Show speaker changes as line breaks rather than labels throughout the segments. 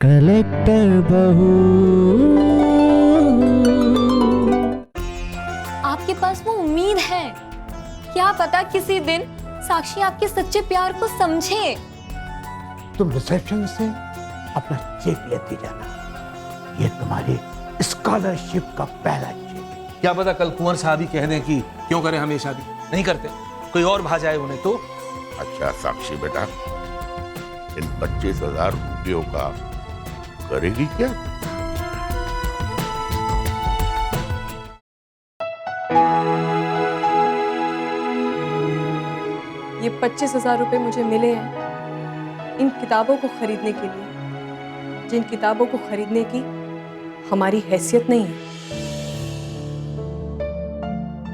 Collector बहू।
आपके पास वो उम्मीद है, क्या पता किसी दिन साक्षी आपके सच्चे प्यार को समझे।
तुम रिसेप्शन से अपना चेक लेती जाना, ये तुम्हारी स्कॉलरशिप का पहला चेक।
क्या पता कल कुंवर साहब ही कह दें कि क्यों करें हम ये शादी, नहीं करते, कोई और भा जाए उन्हें तो।
अच्छा साक्षी बेटा, इन 25,000 रुपयों का करेगी क्या?
ये 25,000 रुपए मुझे मिले हैं इन किताबों को खरीदने के लिए, जिन किताबों को खरीदने की हमारी हैसियत नहीं है।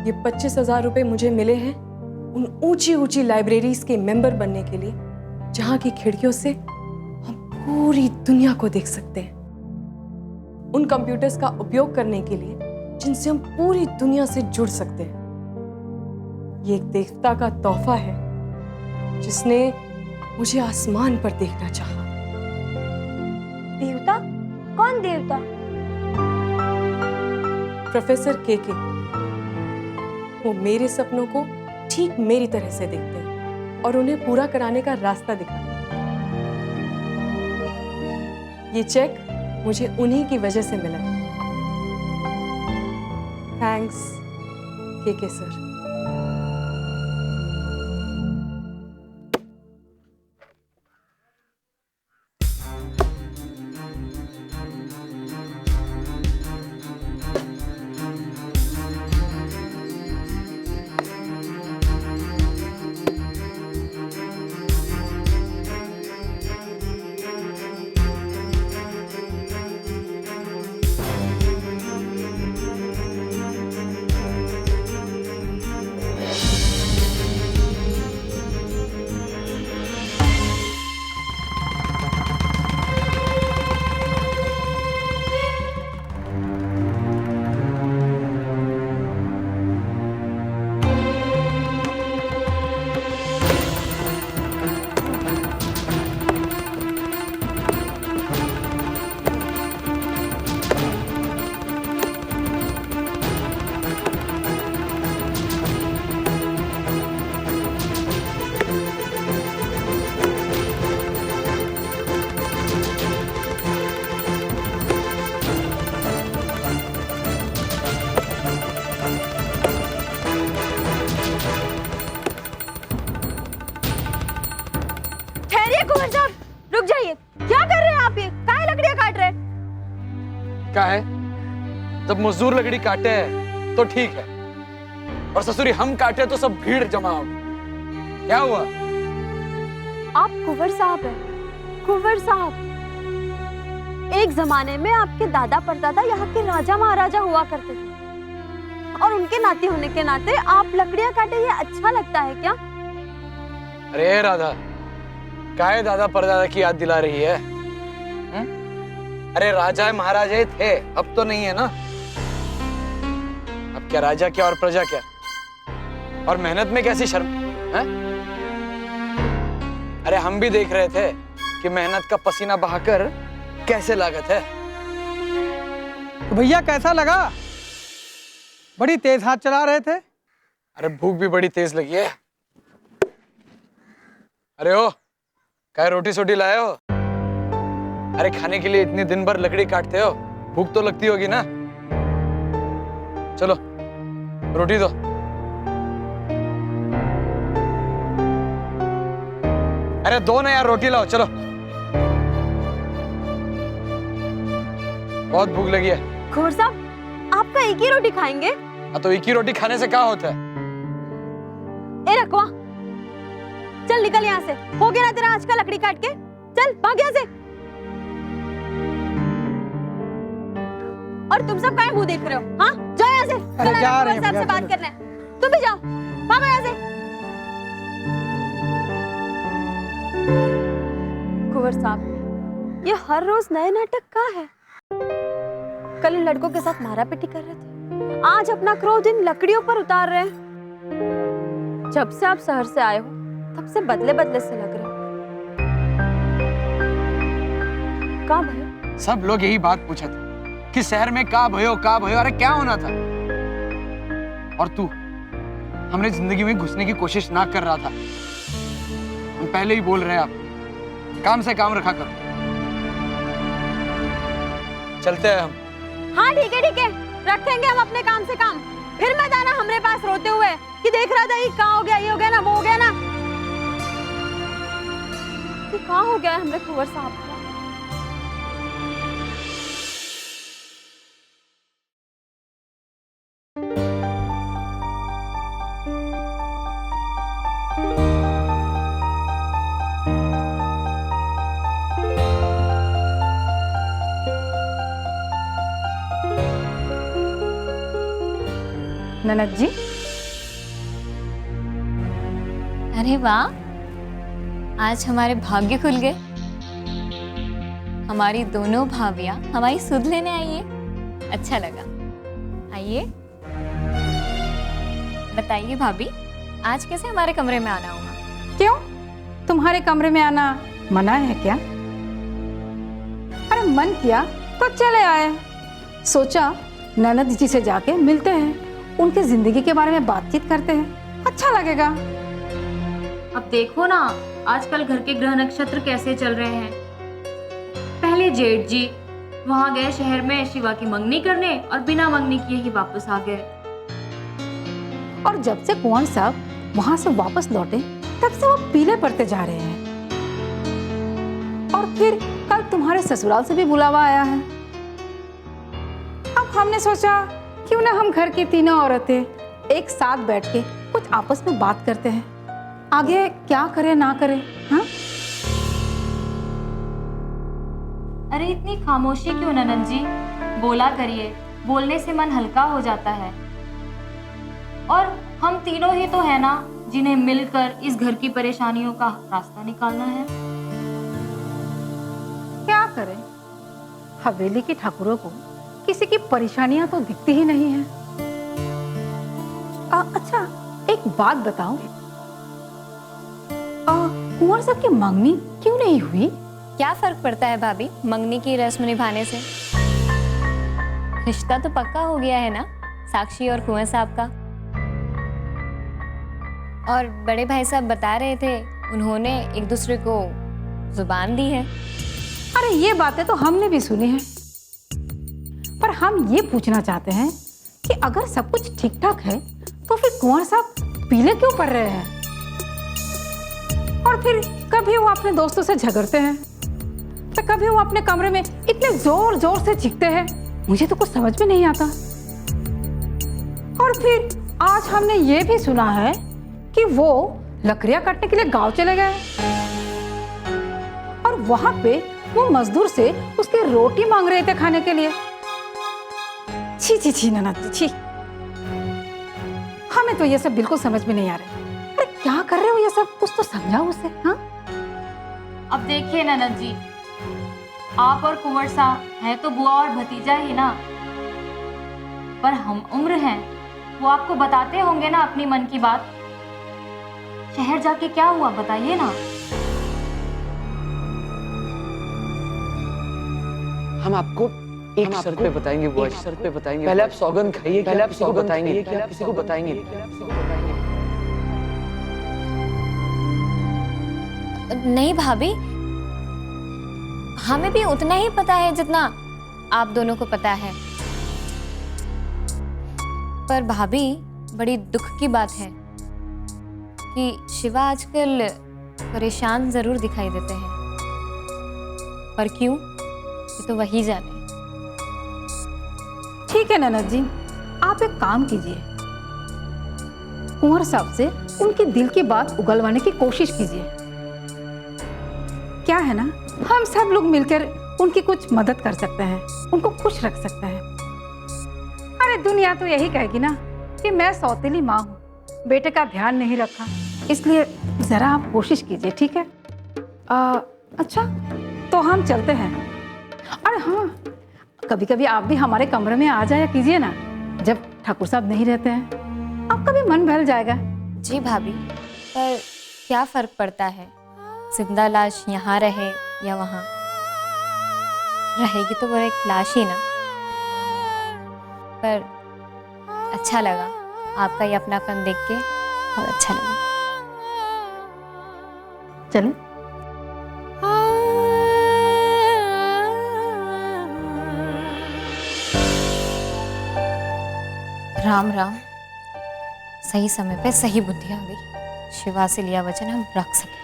ये 25,000 रुपए मुझे मिले हैं उन ऊंची ऊंची लाइब्रेरीज के मेंबर बनने के लिए, जहां की खिड़कियों से हम पूरी दुनिया को देख सकते हैं। उन कंप्यूटर्स का उपयोग करने के लिए जिनसे हम पूरी दुनिया से जुड़ सकते हैं। ये एक देवता का तोहफा है जिसने मुझे आसमान पर देखना चाहा।
देवता? कौन देवता?
प्रोफेसर केके। वो मेरे सपनों को ठीक मेरी तरह से देखते हैं और उन्हें पूरा कराने का रास्ता दिखाते हैं। ये चेक मुझे उन्हीं की वजह से मिला है। Thanks KK sir.
कुंवर साहब, रुक जाइए। क्या कर रहे हैं आप? ये काहे लकड़ियां काट रहे हैं?
क्या है, जब मजदूर लकड़ी काटे हैं तो ठीक है, और ससुरी हम काटे तो सब भीड़ जमा हो। क्या हुआ?
आप कुंवर साहब हैं। कुंवर साहब, एक जमाने में आपके दादा परदादा यहाँ के राजा महाराजा हुआ करते थे, और उनके नाती होने के नाते आप लकड़ियां काटे, ये अच्छा लगता है क्या?
अरे राधा, काहे दादा परदादा की याद दिला रही है? अरे राजा महाराजा थे, अब तो नहीं है ना। अब क्या राजा क्या और प्रजा क्या, और मेहनत में कैसी शर्म है? अरे हम भी देख रहे थे कि मेहनत का पसीना बहाकर कैसे लागत है।
तो भैया कैसा लगा? बड़ी तेज हाथ चला रहे थे।
अरे भूख भी बड़ी तेज लगी है। अरे ओ, क्या रोटी सोटी लाए हो? अरे खाने के लिए इतनी दिन भर लकड़ी काटते हो, भूख तो लगती होगी ना। चलो रोटी दो। अरे दो ना यार, रोटी लाओ, चलो। बहुत भूख लगी है।
कुंवर साहब, आपका एक ही रोटी खाएंगे?
तो एक ही रोटी खाने से क्या होता है?
ए रखवा, चल निकल यहाँ से। हो गया ना तेरा आज का लकड़ी काट के? चल भाग यहाँ से। और तुम सब काहे मुंह देख रहे हो? हाँ, जाओ यहाँ से।
अरे जा रहे हैं
कुंवर साहब से बात करना है। तुम भी जाओ, भागो यहाँ से। कुंवर साहब, ये हर रोज नए नाटक का है। कल इन लड़कों के साथ मारा पीटी कर रहे थे, आज अपना क्रोध इन लकड़ियों पर उतार रहे हैं। जब से आप शहर से आए हो तब से बदले बदले से लग रहे हो। कहाँ भयो?
सब लोग यही बात पूछा था कि शहर में कहाँ भयो, अरे क्या होना था। और तू हमने जिंदगी में घुसने की कोशिश ना कर रहा था। हम पहले ही बोल रहे हैं, आप काम से काम रखा करो। चलते हैं हम।
हाँ ठीक है, रखेंगे हम अपने काम से काम। फिर मत आना हमारे पास रोते हुए कि देख रहा था ये कहाँ हो गया, ये हो गया ना, वो हो गया ना। ये कहाँ हो गया है हमरे कुंवर साहब का?
ननद जी,
अरे वाह, आज हमारे भाग्य खुल गए। हमारी दोनों भाभियां हमारी सुध लेने आई है। अच्छा लगा। आइए, बताइए भाभी, आज कैसे हमारे कमरे में आना हुआ?
क्यों? तुम्हारे कमरे में आना मना है क्या? अरे मन किया तो चले आए। सोचा ननद जी से जाके मिलते हैं, उनके जिंदगी के बारे में बातचीत करते हैं, अच्छा लगेगा।
अब देखो ना, आजकल घर के ग्रह नक्षत्र कैसे चल रहे हैं। पहले जेठ जी वहां गए शहर में शिवा की मंगनी करने और बिना मंगनी किए ही वापस आ गए।
और जब से कुंवर साहब वहां से वापस लौटे, तब से वो पीले पड़ते जा रहे हैं। और फिर कल तुम्हारे ससुराल से भी बुलावा आया है। अब हमने सोचा क्यों ना हम घर की तीनों औरतें एक साथ बैठ के कुछ आपस में बात करते हैं, आगे क्या करें ना करें। हाँ,
अरे इतनी खामोशी क्यों ननद जी? बोला करिए, बोलने से मन हल्का हो जाता है। और हम तीनों ही तो है ना जिन्हें मिलकर इस घर की परेशानियों का रास्ता निकालना है।
क्या करें, हवेली के ठाकुरों को किसी की परेशानियां तो दिखती ही नहीं है। अच्छा, एक बात बताओ, कुंवर साहब की मंगनी क्यों नहीं हुई?
क्या फर्क पड़ता है भाभी मंगनी की रस्म निभाने से? रिश्ता तो पक्का हो गया है ना साक्षी और कुंवर साहब का। और बड़े भाई साहब बता रहे थे उन्होंने एक दूसरे को जुबान दी है।
अरे ये बातें तो हमने भी सुनी है, पर हम ये पूछना चाहते हैं कि अगर सब कुछ ठीक ठाक है तो फिर कुंवर साहब पीले क्यों पड़ रहे हैं? और फिर कभी वो अपने दोस्तों से झगड़ते हैं तो कभी वो अपने कमरे में इतने जोर जोर से चीखते हैं, मुझे तो कुछ समझ में नहीं आता। और फिर आज हमने ये भी सुना है कि वो लकड़ियां काटने के लिए गांव चले गए और वहां पे वो मजदूर से उसकी रोटी मांग रहे थे खाने के लिए। छी छी छी ननद छी, हमें तो ये सब बिल्कुल समझ में नहीं आ रहा। अरे क्या कर रहे हो ये सब, कुछ तो समझाओ उसे। हाँ,
अब देखिए ननद जी, आप और कुंवर साहब है तो बुआ और भतीजा ही ना, पर हम उम्र हैं, वो आपको बताते होंगे ना अपनी मन की बात। शहर जाके क्या हुआ बताइए ना।
हम आपको एक शर्त पे बताएंगे बुआ, एक शर्त पे बताएंगे। पहले आप सौगंध खाइए, पहले आप किसी को बताएंगे, पहले आप किसी को बताएंगे।
नहीं भाभी, हमें भी उतना ही पता है जितना आप दोनों को पता है। पर भाभी, बड़ी दुख की बात है कि शिवा आजकल परेशान जरूर दिखाई देते हैं, पर क्यों ये तो वही जाने।
ठीक है ननद जी, आप एक काम कीजिए, कुंवर साहब से उनकी दिल की बात उगलवाने की कोशिश कीजिए। क्या है ना, हम सब लोग मिलकर उनकी कुछ मदद कर सकते हैं, उनको खुश रख सकते हैं। अरे दुनिया तो यही कहेगी ना कि मैं सौतेली माँ हूँ, बेटे का ध्यान नहीं रखा, इसलिए जरा आप कोशिश कीजिए, ठीक है? अच्छा, तो हम चलते हैं। अरे हाँ, कभी कभी आप भी हमारे कमरे में आ जाया कीजिए ना, जब ठाकुर साहब नहीं रहते हैं, आपका भी मन बहल जाएगा।
जी भाभी, पर क्या फर्क पड़ता है जिंदा लाश यहाँ रहे या वहाँ? रहेगी तो वो एक लाश ही ना। पर अच्छा लगा, आपका ये अपनापन देख के बहुत अच्छा लगा।
चलें?
राम राम, सही समय पे सही बुद्धि आ गई। शिवा से लिया वचन हम रख सके।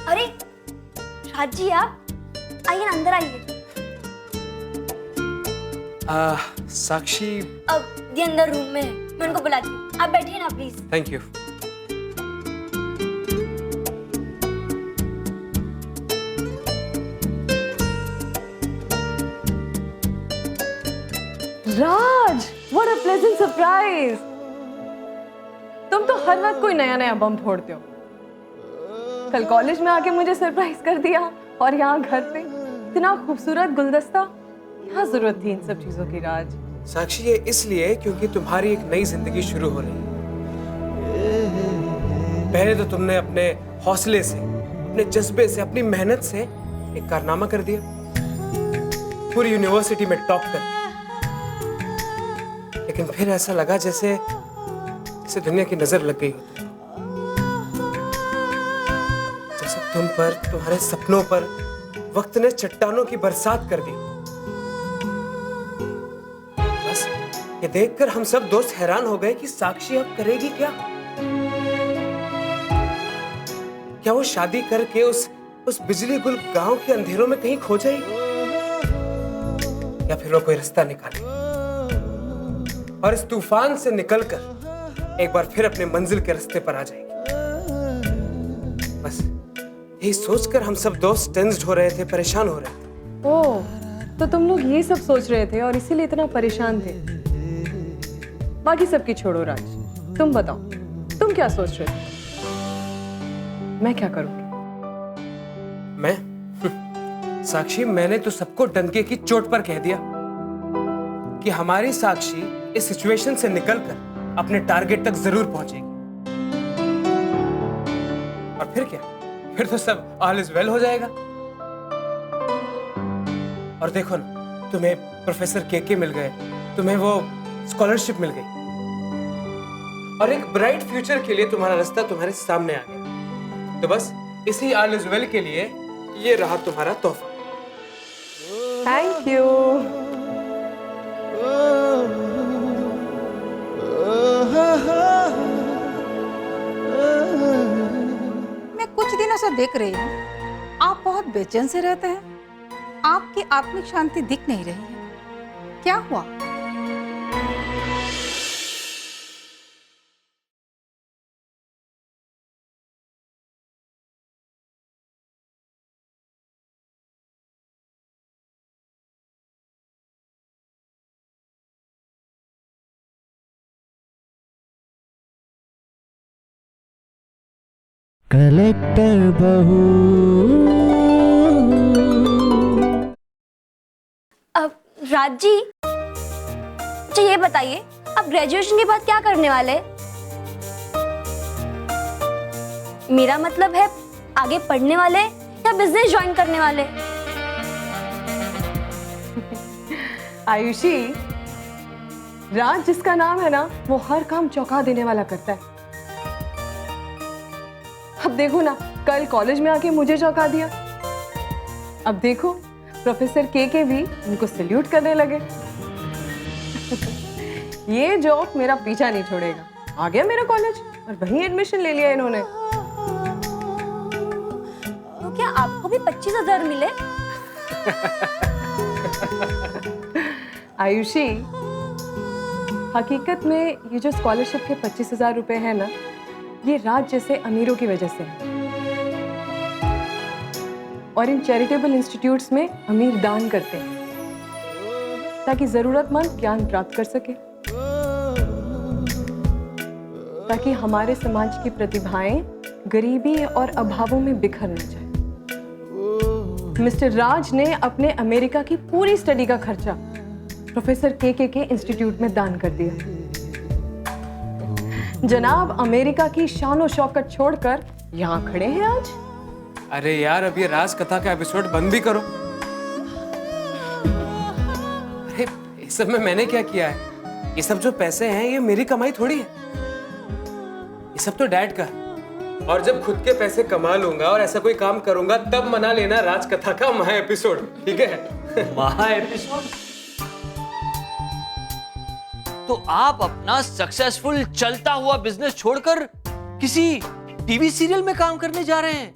अरे राज जी, आप आइए ना, अंदर आइए।
साक्षी
अब ये अंदर रूम में है, मैं उनको बुलाती हूँ। आप बैठिए ना please.
Thank you.
Raj, what a pleasant surprise. तुम तो हर वक्त कोई नया नया बम फोड़ते हो। कल कॉलेज में आके मुझे सरप्राइज कर दिया और यहाँ घर पे इतना खूबसूरत गुलदस्ता। क्या जरूरत थी इन सब चीजों की राज?
साक्षी, ये इसलिए क्योंकि तुम्हारी एक नई जिंदगी शुरू हो रही है। पहले तो तुमने अपने हौसले से, अपने जज्बे से, अपनी मेहनत से एक कारनामा कर दिया, पूरी यूनिवर्सिटी में टॉप कर। लेकिन फिर ऐसा लगा जैसे दुनिया की नजर लग गई हो। जैसे तुम पर, तुम्हारे सपनों पर वक्त ने चट्टानों की बरसात कर दी। बस ये देखकर हम सब दोस्त हैरान हो गए कि साक्षी अब करेगी क्या। क्या वो शादी करके उस बिजली गुल गांव के अंधेरों में कहीं खो जाएगी, या फिर वो कोई रास्ता निकाले और इस तूफान से निकलकर एक बार फिर अपने मंजिल के रास्ते पर आ जाएगी। बस यही सोचकर हम सब दोस्त टेंस्ड हो रहे थे, परेशान हो रहे थे।
ओह, तो तुम लोग ये सब सोच रहे थे और इसीलिए इतना परेशान थे। बाकी सबकी छोड़ो राज, तुम बताओ, तुम क्या सोच रहे थे? मैं क्या करूंगी?
मैं साक्षी, मैंने तो सबको डंके की चोट पर कह दिया कि हमारी साक्षी इस सिचुएशन से निकलकर अपने टारगेट तक जरूर पहुंचेगी। और फिर क्या, फिर तो सब ऑल इज वेल हो जाएगा। और देखो ना, तुम्हें प्रोफेसर केके मिल गए, तुम्हें वो स्कॉलरशिप मिल गई, और एक ब्राइट फ्यूचर के लिए तुम्हारा रास्ता तुम्हारे सामने आ गया। तो बस इसी ऑल इज वेल के लिए ये रहा तुम्हारा तोहफा।
Thank you.
मैं कुछ दिनों से देख रही हूँ, आप बहुत बेचैन से रहते हैं। आपकी आत्मिक शांति दिख नहीं रही है, क्या हुआ?
कलेक्टर बहू।
अब राज जी, अच्छा ये बताइए, आप ग्रेजुएशन के बाद क्या करने वाले? मेरा मतलब है आगे पढ़ने वाले या बिजनेस ज्वाइन करने वाले?
आयुषी, राज जिसका नाम है ना, वो हर काम चौंका देने वाला करता है। अब देखो ना, कल कॉलेज में आके मुझे चौंका दिया। अब देखो प्रोफेसर के भी उनको सैल्यूट करने लगे। ये जॉब मेरा पीछा नहीं छोड़ेगा। आ गया मेरा कॉलेज और वहीं एडमिशन ले लिया इन्होंने।
तो क्या आपको भी 25,000 मिले?
आयुषी, हकीकत में ये जो स्कॉलरशिप के 25,000 रुपए है ना, ये राज जैसे अमीरों की वजह से है। और इन चैरिटेबल इंस्टीट्यूट्स में अमीर दान करते हैं ताकि जरूरतमंद ज्ञान प्राप्त कर सके, ताकि हमारे समाज की प्रतिभाएं गरीबी और अभावों में बिखर न जाए। मिस्टर राज ने अपने अमेरिका की पूरी स्टडी का खर्चा प्रोफेसर के इंस्टीट्यूट में दान कर दिया। जनाब अमेरिका की शान शौकत छोड़कर यहाँ खड़े हैं आज।
अरे यार, अब ये राज कथा का एपिसोड बंद भी करो। अरे इस सब में मैंने क्या किया है? ये सब जो पैसे हैं ये मेरी कमाई थोड़ी है, ये सब तो डैड का है। और जब खुद के पैसे कमा लूंगा और ऐसा कोई काम करूंगा तब मना लेना राज कथा का महा एपिसोड, ठीक है?
महा एपिसोड? तो आप अपना सक्सेसफुल चलता हुआ बिजनेस छोड़कर किसी टीवी सीरियल में काम करने जा रहे हैं?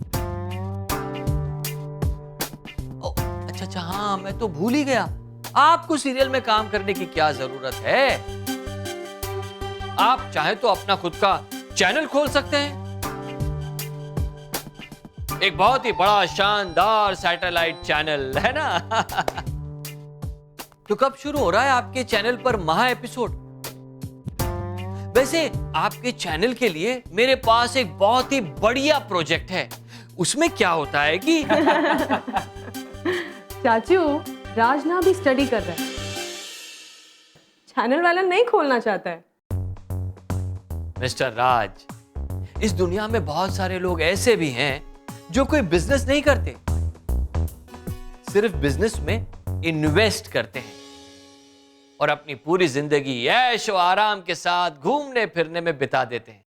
अच्छा, हाँ, मैं तो भूल ही गया। आपको सीरियल में काम करने की क्या जरूरत है? आप चाहे तो अपना खुद का चैनल खोल सकते हैं, एक बहुत ही बड़ा शानदार सैटेलाइट चैनल, है ना? तो कब शुरू हो रहा है आपके चैनल पर महा एपिसोड? वैसे आपके चैनल के लिए मेरे पास एक बहुत ही बढ़िया प्रोजेक्ट है। उसमें क्या होता है कि
चाचू, राजना भी स्टडी कर रहा है, चैनल वाला नहीं खोलना चाहता है।
मिस्टर राज, इस दुनिया में बहुत सारे लोग ऐसे भी हैं जो कोई बिजनेस नहीं करते, सिर्फ बिजनेस में इन्वेस्ट करते हैं और अपनी पूरी जिंदगी ऐश और आराम के साथ घूमने फिरने में बिता देते हैं।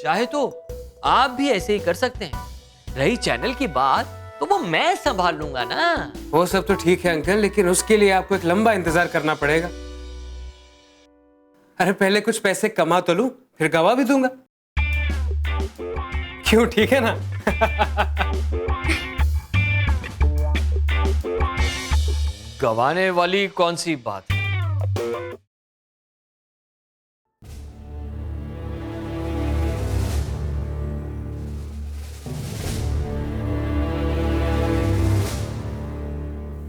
चाहे तो आप भी ऐसे ही कर सकते हैं। रही चैनल की बात, तो वो मैं संभाल लूंगा ना।
वो सब तो ठीक है अंकल, लेकिन उसके लिए आपको एक लंबा इंतजार करना पड़ेगा। अरे पहले कुछ पैसे कमा तो लूं, फिर गवा भी दूंगा। क्यों, ठीक है ना?
गवाने वाली कौन सी बात है?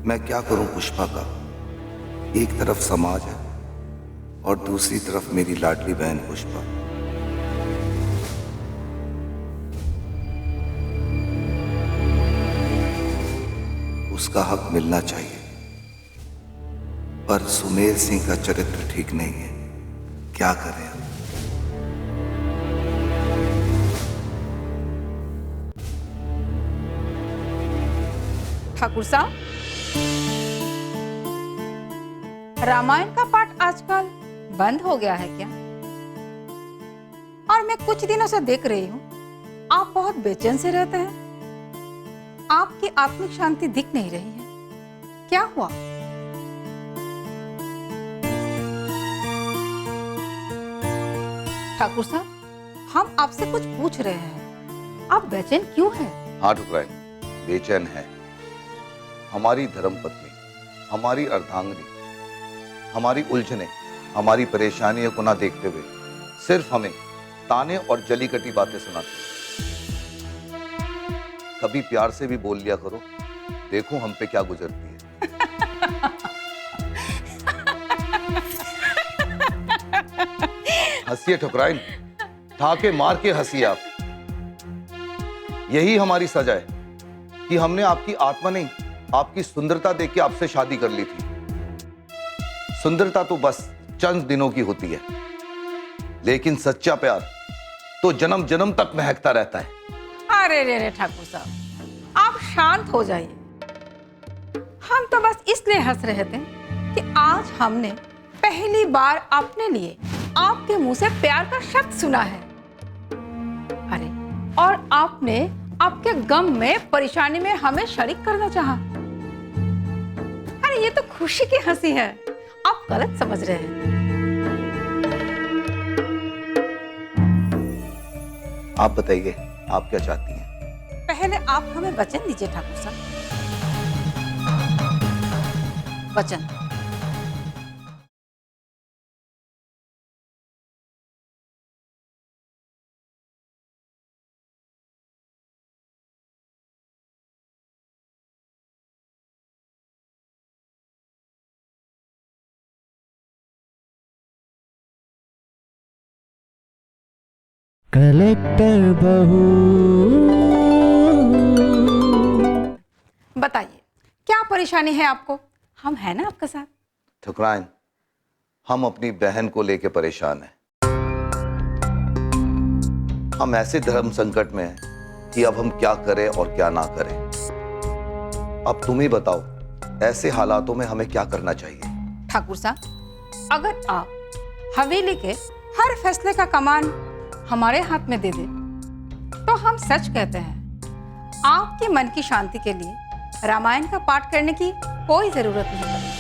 मैं क्या करूं पुष्पा का? एक तरफ समाज है और दूसरी तरफ मेरी लाडली बहन पुष्पा। उसका हक मिलना चाहिए, पर सुमेर सिंह का चरित्र ठीक नहीं है। क्या करें हम?
ठाकुर साहब, रामायण का पाठ आजकल बंद हो गया है क्या? और मैं कुछ दिनों से देख रही हूँ आप बहुत बेचैन से रहते हैं। आपकी आत्मिक शांति दिख नहीं रही है, क्या हुआ? ठाकुर साहब, हम आपसे कुछ पूछ रहे हैं, आप बेचैन क्यों हैं?
हाँ ठुकराइन, बेचैन है। हमारी धर्मपत्नी, हमारी अर्धांगिनी, हमारी उलझने, हमारी परेशानियों को ना देखते हुए सिर्फ हमें ताने और जली कटी बातें सुनाती। कभी प्यार से भी बोल लिया करो, देखो हम पे क्या गुजरती है। हंसिए ठुकराइन, ठाके मार के हंसिए आप। यही हमारी सजा है कि हमने आपकी आत्मा नहीं, आपकी सुंदरता देख के आपसे शादी कर ली थी। सुंदरता तो बस चंद दिनों की होती है, लेकिन सच्चा प्यार तो जन्म जन्म तक महकता रहता है।
अरे रे रे ठाकुर साहब, आप शांत हो जाइए। हम तो बस इसलिए हंस रहे थे कि आज हमने पहली बार अपने लिए आपके मुंह से प्यार का शब्द सुना है। अरे, और आपने आपके गम में, परेशानी में हमें शरीक करना चाहा। अरे ये तो खुशी की हंसी है, आप गलत समझ रहे हैं।
आप बताइए, आप क्या चाहती हैं?
पहले आप हमें वचन दीजिए ठाकुर साहब। वचन।
कलेक्टर बहू।
बताइए, क्या परेशानी है आपको? हम हैं ना आपके साथ।
ठुकराइन, हम अपनी बहन को लेकर परेशान हैं। हम ऐसे धर्म संकट में हैं कि अब हम क्या करें और क्या ना करें। अब तुम ही बताओ, ऐसे हालातों में हमें क्या करना चाहिए?
ठाकुर साहब, अगर आप हवेली के हर फैसले का कमान हमारे हाथ में दे दे तो हम सच कहते हैं, आपके मन की शांति के लिए रामायण का पाठ करने की कोई जरूरत नहीं पड़ेगी।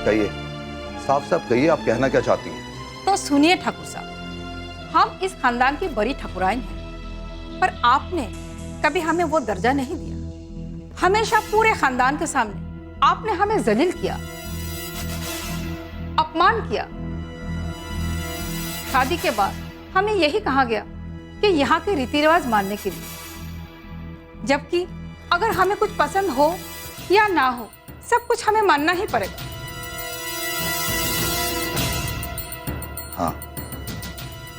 कहिए, साफ साफ कहिए, आप कहना क्या चाहती हैं?
तो सुनिए ठाकुर साहब, हम इस खानदान की बड़ी ठकुराइन हैं, पर आपने कभी हमें वो दर्जा नहीं दिया। हमेशा पूरे खानदान के सामने आपने हमें जलील किया, अपमान किया। शादी के बाद हमें यही कहा गया कि यहाँ के रीति रिवाज मानने के लिए, जबकि अगर हमें कुछ पसंद हो या ना हो, सब कुछ हमें मानना ही पड़ेगा।
हाँ,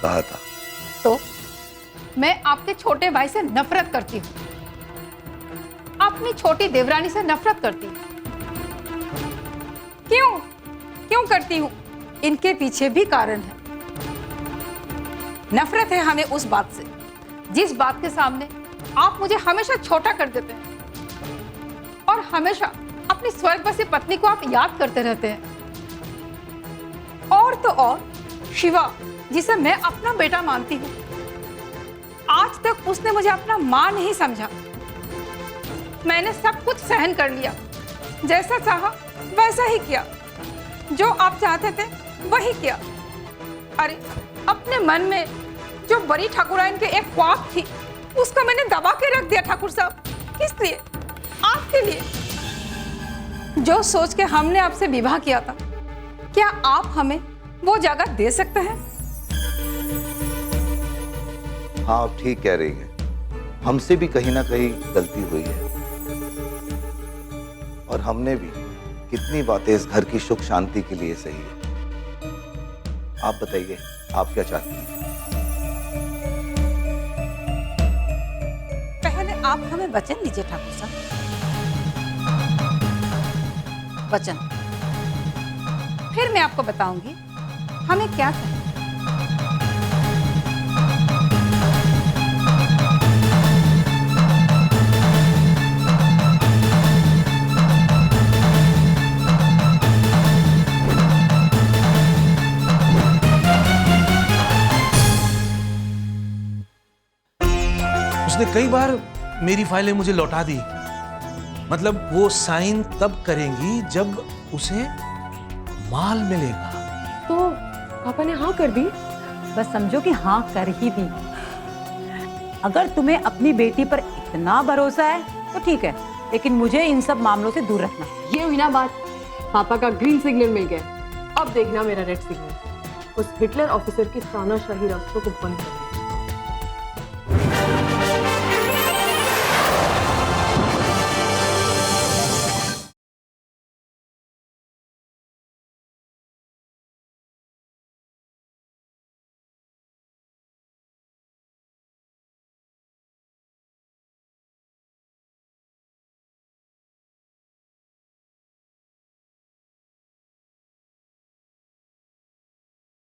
कहा था।
तो मैं आपके छोटे भाई से नफरत करती हूँ, अपनी छोटी देवरानी से नफरत करती हूँ। क्यों करती हूँ? इनके पीछे भी कारण है। नफरत है हमें उस बात से, जिस बात के सामने आप मुझे हमेशा छोटा कर देते हैं और हमेशा अपनी स्वर्गवासी पत्नी को आप याद करते रहते हैं। और तो और शिवा, जिसे मैं अपना बेटा मानती हूँ, आज तक उसने मुझे अपना मां नहीं समझा। मैंने सब कुछ सहन कर लिया, जैसा चाहा वैसा ही किया, जो आप चाहते थे वही किया। अरे, अपने मन में जो बड़ी ठाकुराइन के एक ख्वाब थी, उसको मैंने दबा के रख दिया ठाकुर साहब। किस लिए? आपके लिए। जो सोच के हमने आपसे विवाह किया था, क्या आप हमें वो जगह दे सकते हैं?
हाँ, आप ठीक कह रही हैं। हमसे भी कहीं ना कहीं गलती हुई है, और हमने भी कितनी बातें इस घर की सुख शांति के लिए सही है। आप बताइए, आप क्या चाहती हैं?
पहले आप हमें वचन दीजिए ठाकुर साहब। वचन, फिर मैं आपको बताऊंगी हमें क्या करना।
उसने कई बार मेरी फाइलें मुझे लौटा दी। मतलब वो साइन तब करेंगी जब उसे माल मिलेगा।
तो पापा ने हाँ कर दी?
बस समझो कि हाँ कर ही दी। अगर तुम्हें अपनी बेटी पर इतना भरोसा है तो ठीक है, लेकिन मुझे इन सब मामलों से दूर रखना।
ये हुई ना बात, पापा का ग्रीन सिग्नल मिल गया। अब देखना मेरा रेड सिग्नल। उस हिटलर ऑफिसर की तानाशाही रास्तों को बंद करना।